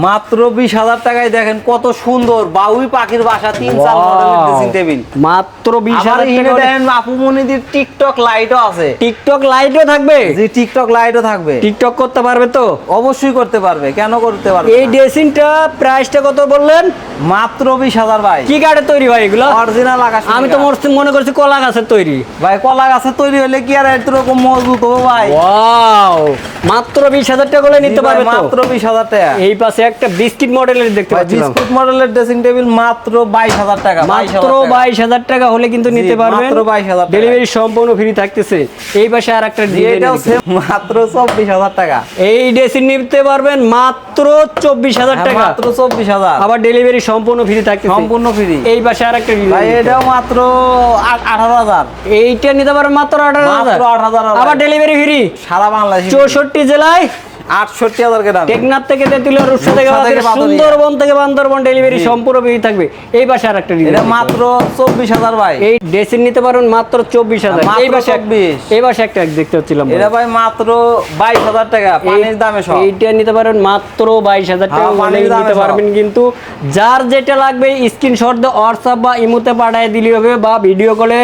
মাত্র 20,000 টাকায় দেখেন কত সুন্দর বাউই পাখির বাসা 3-4 মডেলের ড্রেসিং টেবিল। মাত্র 20,000 টাকা টাকা। দেখেন আপু মনিদের টিকটক লাইটও আছে। টিকটক লাইটও থাকবে? জি টিকটক লাইটও থাকবে। টিকটক করতে পারবে তো? অবশ্যই করতে পারবে, কেন করতে পারবে? এই ড্রেসিংটা প্রাইসটা কত বললেন? মাত্র 20,000 ভাই। কি কাঠে তৈরি ভাই এগুলো? অরিজিনাল আকাশ। আমি তো মনে করছি কলা গাছের তৈরি। ভাই কলা গাছের তৈরি হলে কি আর এরকম মজবুত হবে ভাই? ওয়াও, মাত্র 20,000 টাকা করে নিতে পারবে তো? মাত্র 20,000 টাকা। এই পাশে একটা বিস্কিট মডেলের দেখতে পাচ্ছি, বিস্কুট মডেলের ড্রেসিং টেবিল মাত্র 22,000 টাকা। মাত্র 22,000 টাকা হলে কিন্তু নিতে পারবেন। মাত্র 22,000 টাকা। ডেলিভারি সম্পূর্ণ ফ্রি থাকতেছে। এই পাশে আরেকটা এটাও সেম মাত্র 24,000 টাকা। এই ড্রেসিং নিতে পারবেন মাত্র 24,000 টাকা। মাত্র 24,000। আবার ডেলিভারি সম্পূর্ণ ফ্রি থাকতেছে। সম্পূর্ণ ফ্রি। এই পাশে আরেকটা ভাই এটাও মাত্র 18,000। এইটা নিতে পারবেন মাত্র 18,000। মাত্র 18,000। আবার ডেলিভারি ফ্রি সারা বাংলাদেশে। 64 জেলায় 68,000 টাকা। টেকনাফ থেকে তেতুলিয়া, রূপসা থেকে সুন্দরবন থেকে বান্দরবন ডেলিভারি সম্পূর্ণ ফ্রি থাকবে। এই পাশে আরেকটা এটা মাত্র 24,000 ভাই। এই ড্রেসিং নিতে পারবেন মাত্র 24,000। এই পাশে 24। এই পাশে একটা দেখতে হচ্ছিলাম, এটা ভাই মাত্র 22,000 টাকা পানির দামে সব। এইটা নিতে পারেন মাত্র 22,000 টাকা। পানির দামে নিতে পারবেন, কিন্তু যার যেটা লাগবে স্ক্রিনশট দিয়ে হোয়াটসঅ্যাপ বা ইমোতে পাঠিয়ে দিলে হবে, বা ভিডিও কলে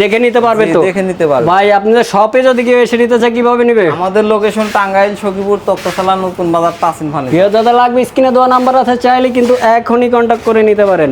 দেখে নিতে পারবে তো? দেখে নিতে পারবে। ভাই আপনাদের শপে যদি কেউ এসে নিতে চায় কিভাবে নেবে? আমাদের লোকেশন টাঙ্গাইল, সখীপুর, তক্তশালা, নতুন বাজার, তাসিম ফার্নিচার। কেউ যাদের লাগবে স্ক্রিনে দেওয়া নাম্বার আছে, চাইলে কিন্তু এখনই কন্ট্যাক্ট করে নিতে পারেন।